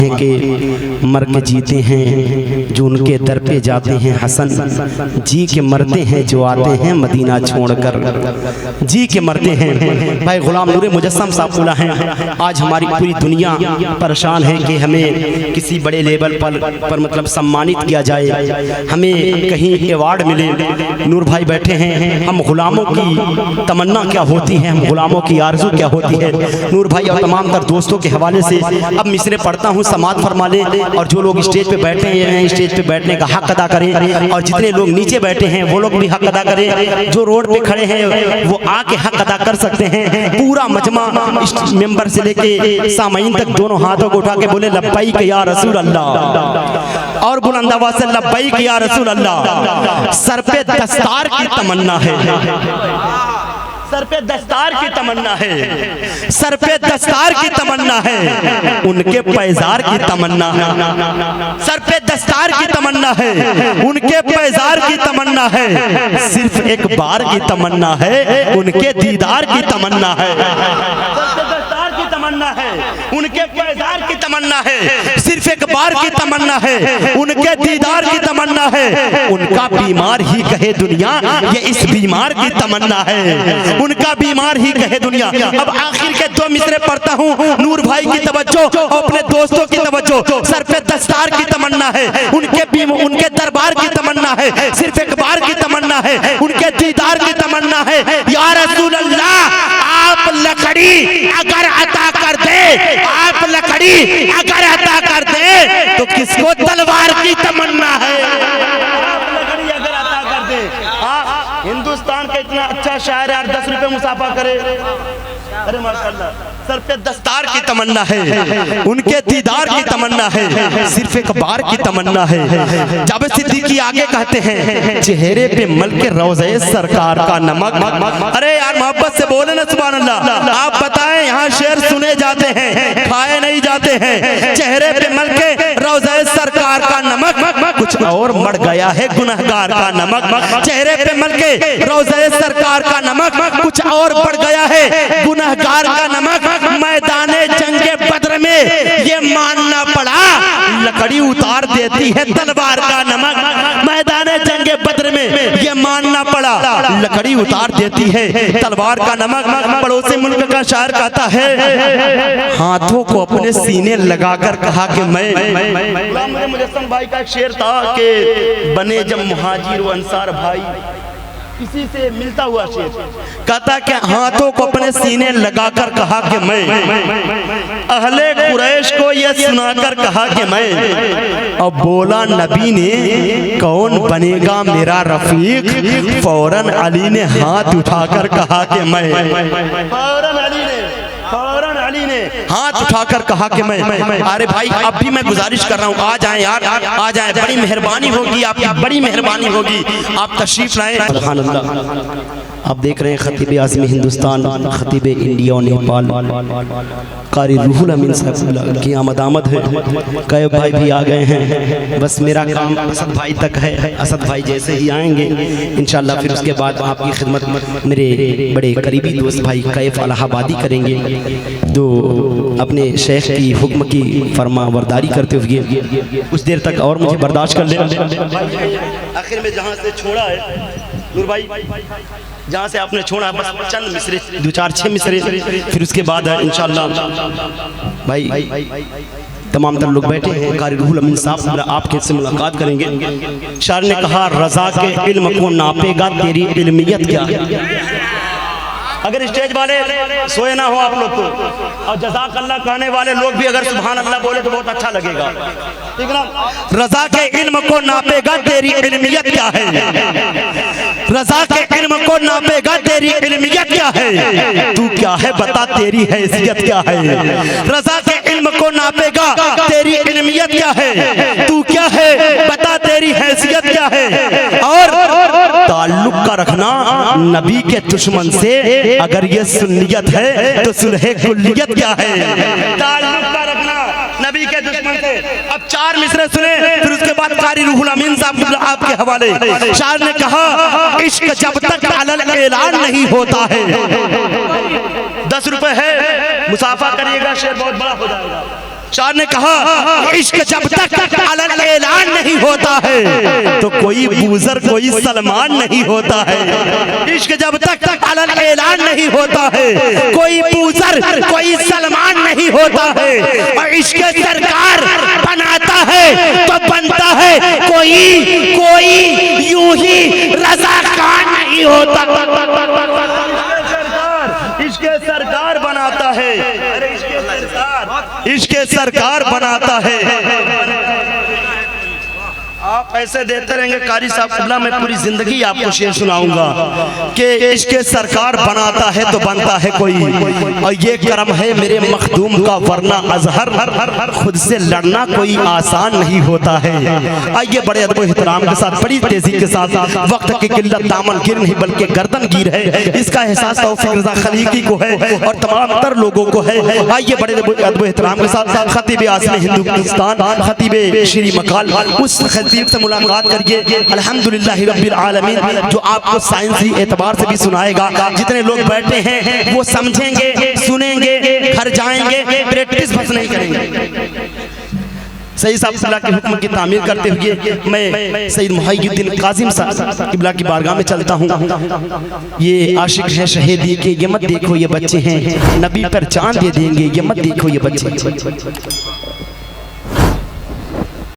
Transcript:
हैं कि मर के जीते हैं जो उनके दर पे जाते हैं हसन, जी के मरते हैं जो आते हैं मदीना छोड़कर, जी के मरते हैं। भाई गुलाम नूर मुजस्सम साहब बोला है, आज हमारी पूरी दुनिया परेशान है कि हमें किसी बड़े लेवल पर मतलब सम्मानित किया जाए, हमें कहीं अवार्ड मिले। नूर भाई बैठे हैं, हम गुलामों की तमन्ना क्या होती है, हम गुलामों की आरज़ू क्या होती है। नूर भाई और तमाम तर दोस्तों के हवाले से अब मिसरे पढ़ता हूँ, समात फरमा लें। और जो लोग स्टेज पे बैठे हैं स्टेज पे बैठने का हक अदा करें, और जितने लोग नीचे बैठे हैं वो लोग भी हक अदा करें। जो रोड पे खड़े हैं वो आके हक अदा कर सकते हैं। पूरा मजमा मेंबर से लेके सामईन तक दोनों हाथों को उठा के बोले लब्बैक या रसूल अल्लाह, और बुलंद आवाज से लब्बैक या रसूल अल्लाह। सर पे दस्तार की तमन्ना है, सर पे दस्तार की तमन्ना है, सर पे दस्तार की तमन्ना है, उनके पैजार की तमन्ना है। सर पे दस्तार की तमन्ना है, उनके पैजार की तमन्ना है, सिर्फ एक बार की तमन्ना है, उनके दीदार की तमन्ना है। तमन्ना है, उनके पैजार की तमन्ना है, सिर्फ एक बार की तमन्ना है, उनके दीदार की तमन्ना है। उनका बीमार ही कहे दुनिया ये इस बीमार की तमन्ना है, उनका बीमार ही कहे दुनिया। अब आखिर के दो मिसरे पढ़ता हूँ, नूर भाई की तवज्जो और अपने दोस्तों की तवज्जो। सर पे दस्तार की तमन्ना है, उनके दरबार की तमन्ना है, सिर्फ एक बार की तमन्ना है, उनके दीदार की तमन्ना है। या रसूल अल्लाह, आप लकड़ी अगर अता कर दे, आप लकड़ी अगर अता कर दे तो किसको तलवार की तमन्ना है। आप लकड़ी अगर अता कर दे, हिंदुस्तान का इतना अच्छा शायर यार 10 रुपए मुसाफा करे। अरे माशाल्लाह, सर पे दस्तार की तमन्ना है, उनके दीदार की तमन्ना है, सिर्फ एक बार की तमन्ना है। जावेद सिद्दीकी आगे कहते हैं चेहरे पे मल के रोज़े सरकार का नमक। अरे यार मोहब्बत से बोले ना सुभान अल्लाह। आप बताएं यहाँ शेर सुने जाते हैं, खाए नहीं जाते हैं। चेहरे पे मल के रोज़े सरकार का नमक, कुछ और मर गया है गुनहगार का नमक। चेहरे पे मल के रोज़े सरकार का नमक, कुछ और बढ़ गया है गुनहगार का नमक। मैदाने जंगे बद्र में ये मानना पड़ा, लकड़ी उतार देती है तलवार का नमक। मैदाने जंगे बद्र में ये मानना पड़ा, लकड़ी उतार देती है तलवार का नमक। पड़ोसी मुल्क का शायर कहता है हाथों को अपने सीने लगाकर कहा कि मैं मुजस्सम भाई का शेर था कि बने जब मुहाजिर व अंसार भाई, इसी से मिलता हुआ शेर कहता कि हाथों को अपने सीने लगाकर कहा कि मैं, अहले कुरैश को यह सुनाकर कहा कि मैं। अब बोला नबी ने कौन बनेगा मेरा रफीक, फौरन अली ने हाथ उठाकर कहा कि मैं, फौरन अली ने हाथ उठाकर कहा कि मैं। अरे भाई अब भी मैं गुजारिश कर रहा हूँ, आ जाएं यार, आ जाएं, बड़ी मेहरबानी होगी आपकी, बड़ी मेहरबानी होगी, आप तशरीफ लाएं। सुभान अल्लाह। आप देख रहे हैं खतीब आज़म हिंदुस्तान, खतीब इंडिया और नेपाल, कारी रूहुल अमीन साहब की आमद है। कई भाई भी आ गए हैं, बस मेरा काम असद भाई तक है। असद भाई जैसे ही आएंगे इंशाल्लाह फिर उसके बाद आपकी खिदमत मेरे बड़े करीबी दोस्त भाई कैफ इलाहाबादी करेंगे, तो अपने शेख की हुक्म की फरमा बरदारी करते हुए कुछ देर तक और मुझे बर्दाश्त कर ले। आखिर में जहाँ से छोड़ा है नूर भाई, जहाँ से आपने छोड़ा बस चंद मिसरे, 2-4-6 मिसरे, फिर उसके बाद इंशाल्लाह भाई तमाम तर लोग बैठे हैं। कारी रूहुल अमीन साहब आपके से मुलाकात करेंगे। शायर ने कहा रज़ा के इल्म को नापेगा तेरी इल्मियत क्या। अगर स्टेज वाले सोए ना हो आप लोग को, और जज़ाक अल्लाह कहने वाले लोग भी अगर सुभान अल्लाह बोले तो बहुत अच्छा लगेगा, ठीक ना। रज़ा के इल्म को नापेगा तेरी इल्मियत क्या है, रज़ा के इल्म को नापेगा तेरी इल्मियत क्या है, तू क्या है बता तेरी हैसियत क्या है। रज़ा के इल्म को नापेगा तेरी इल्मियत क्या है, तू क्या है बता तेरी हैसियत क्या है। और ताल्लुक का रखना नबी के दुश्मन से, अगर ये सुन्नियत है तो सुलहे कुल्लियत क्या है। ताल्लुक का रखना नबी के दुश्मन से। अब 4 मिसरे सुने, फिर उसके बाद कारी रूहुल अमीन साहब आपके हवाले। शायर ने कहा इश्क जब तक अलल ऐलान नहीं होता है, 10 रुपए है मुसाफा करिएगा, शेर बहुत बड़ा हो जाएगा। शाह ने कहा इश्क जब तक अलग ऐलान नहीं होता है तो कोई बूजर कोई सलमान नहीं होता है। इश्क जब तक अलग ऐलान नहीं होता है कोई बूजर कोई सलमान नहीं होता है। और इश्क सरकार बनाता है तो बनता है कोई यूं ही रज़ा खान नहीं होता। इसके सरकार बनाता है, इसके सरकार बनाता है। आप ऐसे देते रहेंगे कारी साहब अल्लाह, मैं पूरी जिंदगी आपको शेर सुनाऊंगा कि इसके सरकार बनाता है तो बनता है कोई, और ये करम है मेरे मखदूम का, वरना अजहर खुद से लड़ना कोई आसान नहीं होता है। आइए बड़े अदब एहतराम के साथ बड़ी तेजी के साथ, वक्त की किल्लत दामन गिर नहीं बल्कि गर्दन गिर है, इसका एहसास तौफीक रज़ा खलीकी को है और तमाम तर लोगों को है। आइए बड़े अदब एहतराम के साथ खतीब आज़म हिंदुस्तान खतीब श्री मकाल उस खतीब से मुलाकात करिए अल्हम्दुलिल्लाह रब्बिल आलमीन, जो आपको साइंसी एतबार से भी सुनाएगा। जितने लोग बैठे हैं वो समझेंगे, सुनेंगे, घर जाएंगे, प्रैक्टिस बस नहीं करेंगे। सही साहब किबला के हुक्म की तामीर करते हुए मैं सईद मुहय्यिद्दीन कासिम साहब किबला की बारगाह में चलता हूँ। ये आशिक है शहीदी के, ये मत देखो ये बच्चे हैं, नबी पर जान दे देंगे, ये मत देखो ये बच्चे।